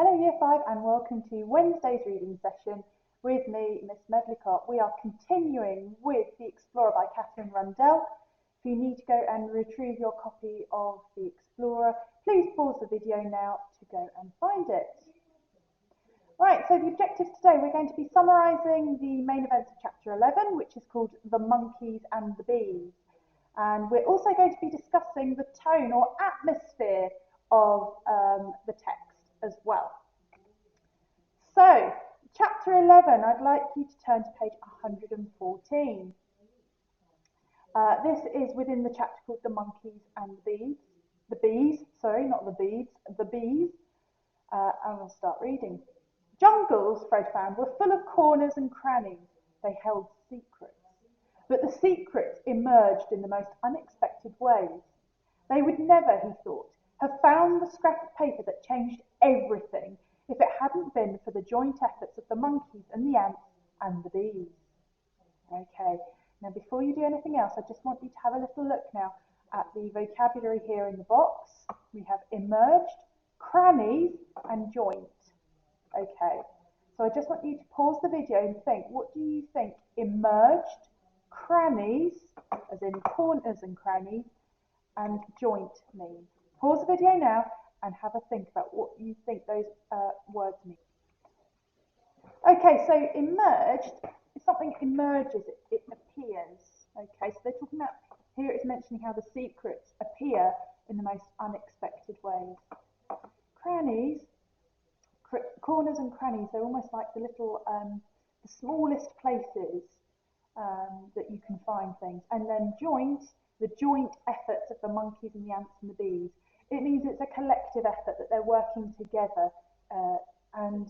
Hello Year 5 and welcome to Wednesday's reading session with me, Miss Medlicott. We are continuing with The Explorer by Catherine Rundell. If you need to go and retrieve your copy of The Explorer, please pause the video now to go and find it. Right, so the objectives today, we're going to be summarising the main events of chapter 11, which is called The Monkeys and the Bees. And we're also going to be discussing the tone or atmosphere of the text as well. So, chapter 11, I'd like you to turn to page 114. This is within the chapter called The Monkeys and the Bees. The bees, sorry, not the bees, the bees. And we'll start reading. Jungles, Fred found, were full of corners and crannies. They held secrets. But the secrets emerged in the most unexpected ways. They would never, he thought, have found the scrap of paper that changed everything if it hadn't been for the joint efforts of the monkeys and the ants and the bees. Okay, now before you do anything else, I just want you to have a little look now at the vocabulary here in the box. We have emerged, crannies, and joint. Okay, so I just want you to pause the video and think, what do you think emerged, crannies, as in corners and crannies, and joint mean? Pause the video now and have a think about what you think those words mean. Okay, so emerged, if something emerges, it appears. Okay, so they're talking about, here it's mentioning how the secrets appear in the most unexpected ways. Crannies, corners and crannies, they're almost like the little, the smallest places that you can find things. And then joint, the joint efforts of the monkeys and the ants and the bees. It means it's a collective effort, that they're working together, and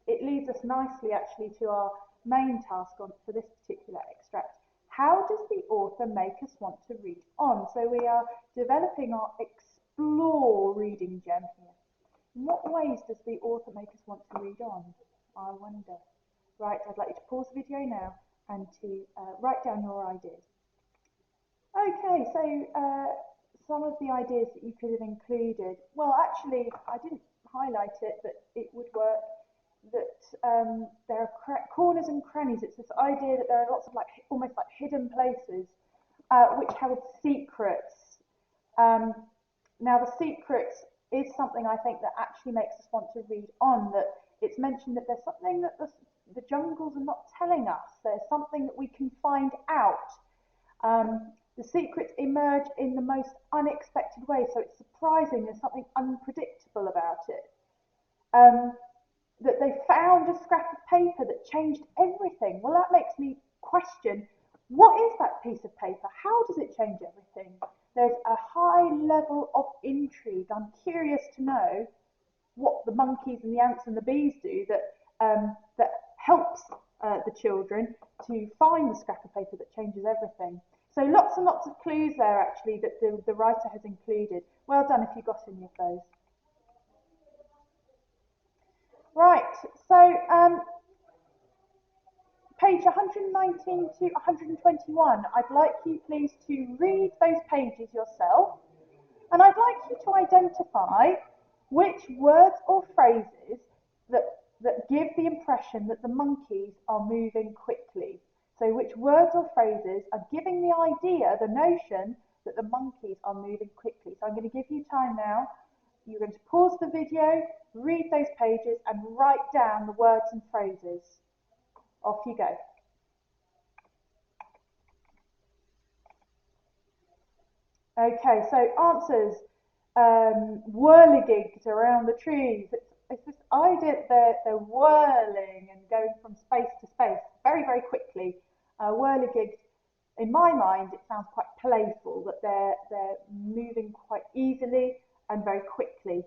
it leads us nicely actually to our main task for this particular extract. How does the author make us want to read on? So we are developing our explore reading gem here. In what ways does the author make us want to read on? I wonder. Right, I'd like you to pause the video now and to write down your ideas. Okay, so some of the ideas that you could have included, well actually I didn't highlight it, but it would work, that there are corners and crannies. It's this idea that there are lots of like almost like hidden places which held secrets. Now the secrets is something I think that actually makes us want to read on, that it's mentioned that there's something that the jungles are not telling us. There's something that we can find out. The secrets emerge in the most unexpected way, so it's surprising, there's something unpredictable about it. That they found a scrap of paper that changed everything. Well, that makes me question, what is that piece of paper? How does it change everything? There's a high level of intrigue. I'm curious to know what the monkeys and the ants and the bees do that helps the children to find the scrap of paper that changes everything. So lots and lots of clues there actually that the writer has included. Well done if you got any of those. Right, so page 119 to 121, I'd like you please to read those pages yourself, and I'd like you to identify which words or phrases that give the impression that the monkeys are moving quickly. So which words or phrases are giving the idea, the notion, that the monkeys are moving quickly. So I'm going to give you time now. You're going to pause the video, read those pages, and write down the words and phrases. Off you go. Okay, so answers. Whirligigs around the trees. It's this idea that they're whirling and going from space to space very, very quickly. Whirligigs, in my mind, it sounds quite playful, that they're moving quite easily and very quickly.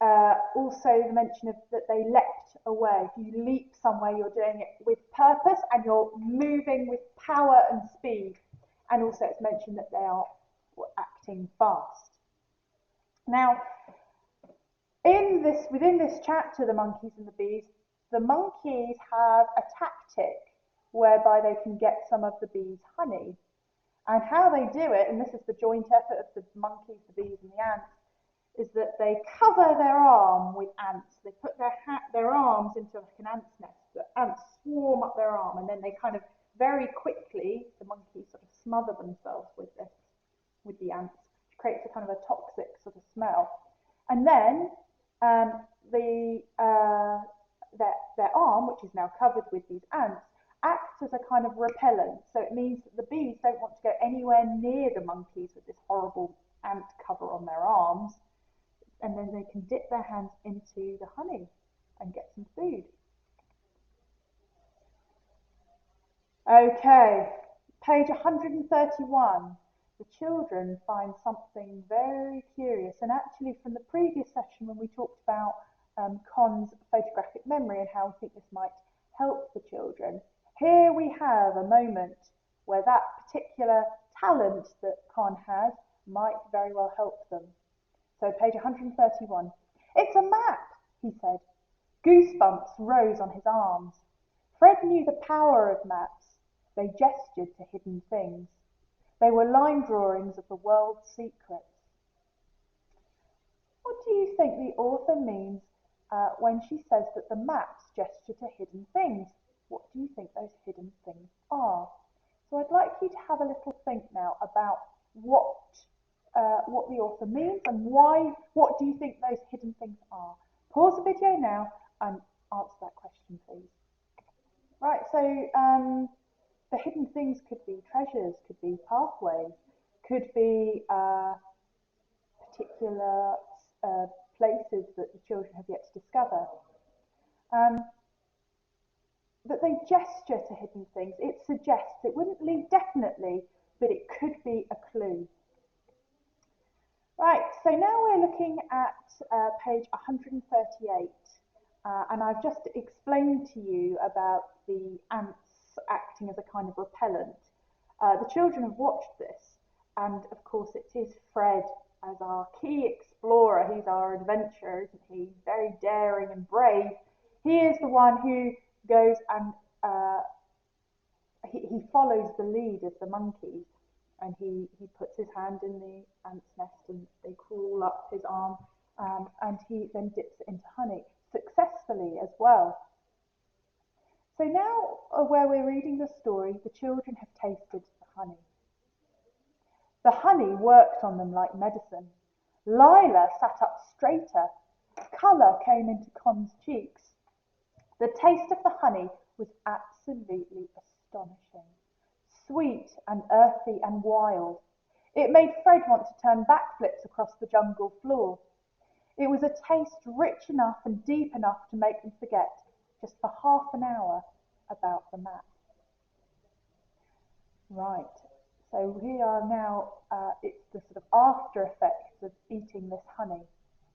Also the mention of that they leapt away. If you leap somewhere, you're doing it with purpose and you're moving with power and speed. And also it's mentioned that they are acting fast. Now, within this chapter, The Monkeys and the Bees, the monkeys have a tactic whereby they can get some of the bees' honey. And how they do it, and this is the joint effort of the monkeys, the bees and the ants, is that they cover their arm with ants. They put their arms into like an ant's nest. The ants swarm up their arm, and then they kind of very quickly, the monkeys sort of smother themselves with the ants, which creates a kind of a toxic sort of smell. And then the their arm, which is now covered with these ants, acts as a kind of repellent. So it means that the bees don't want to go anywhere near the monkeys with this horrible ant cover on their arms, and then they can dip their hands into the honey and get some food. Okay, page 131. The children find something very curious, and actually from the previous session when we talked about Con's photographic memory and how we think this might help the children, here we have a moment where that particular talent that Con has might very well help them. So page 131. It's a map, he said. Goosebumps rose on his arms. Fred knew the power of maps. They gestured to hidden things. They were line drawings of the world's secrets. What do you think the author means when she says that the maps gesture to hidden things? What do you think those hidden things are? So I'd like you to have a little think now about what the author means and why. What do you think those hidden things are? Pause the video now and answer that question, please. Right, so the hidden things could be treasures, could be pathways, could be particular places that the children have yet to discover. That they gesture to hidden things. It suggests, it wouldn't lead definitely, but it could be a clue. Right, so now we're looking at page 138, and I've just explained to you about the ants acting as a kind of repellent. The children have watched this, and of course it is Fred as our key explorer. He's our adventurer, isn't he? Very daring and brave. He is the one who goes and he follows the lead of the monkeys, and he puts his hand in the ant's nest and they crawl up his arm, and he then dips it into honey, successfully as well. So now where we're reading the story, the children have tasted the honey. The honey worked on them like medicine. Lila sat up straighter. Colour came into Con's cheeks. The taste of the honey was absolutely astonishing. Sweet and earthy and wild. It made Fred want to turn backflips across the jungle floor. It was a taste rich enough and deep enough to make them forget, just for half an hour, about the map. Right, so we are now, it's the sort of after effects of eating this honey.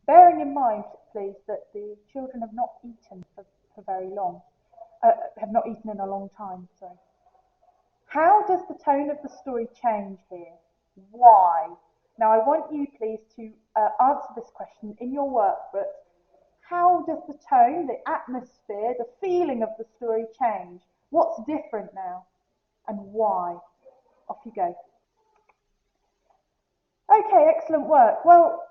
Bearing in mind, please, that the children have not eaten for very long, have not eaten in a long time, sorry. How does the tone of the story change here? Why? Now I want you please to answer this question in your workbook. How does the tone, the atmosphere, the feeling of the story change? What's different now? And why? Off you go. Okay, excellent work. Well,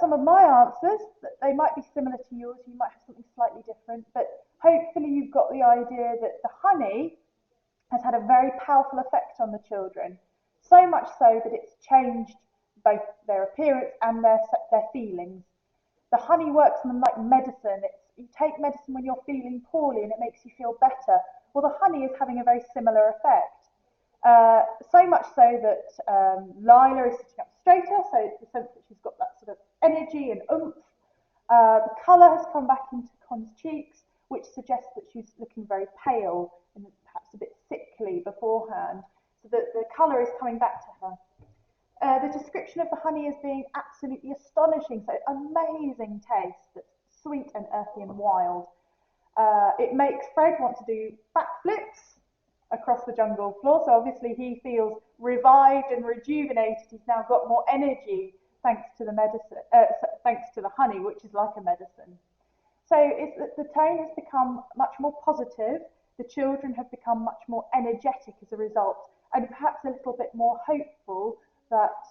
some of my answers, they might be similar to yours, you might have something slightly different, but hopefully you've got the idea that the honey has had a very powerful effect on the children, so much so that it's changed both their appearance and their feelings. The honey works on them like medicine. You take medicine when you're feeling poorly and it makes you feel better. Well, the honey is having a very similar effect. So much so that Lila is sitting up straighter, so it's the sense that she's got that sort of energy and oomph. The colour has come back into Con's cheeks, which suggests that she's looking very pale and perhaps a bit sickly beforehand, so that the colour is coming back to her. The description of the honey as being absolutely astonishing, so amazing taste, that's sweet and earthy and wild. It makes Fred want to do backflips across the jungle floor, so obviously he feels revived and rejuvenated. He's now got more energy thanks to the medicine, thanks to the honey, which is like a medicine. So the tone has become much more positive. The children have become much more energetic as a result, and perhaps a little bit more hopeful that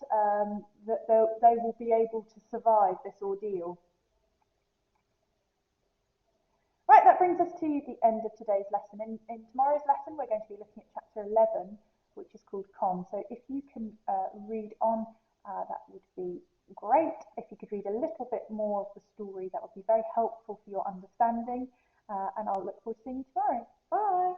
they will be able to survive this ordeal. Right, that brings us to the end of today's lesson. In tomorrow's lesson, we're going to be looking at chapter 11, which is called Con. So if you can read on, that would be great. If you could read a little bit more of the story, that would be very helpful for your understanding. And I'll look forward to seeing you tomorrow. Bye.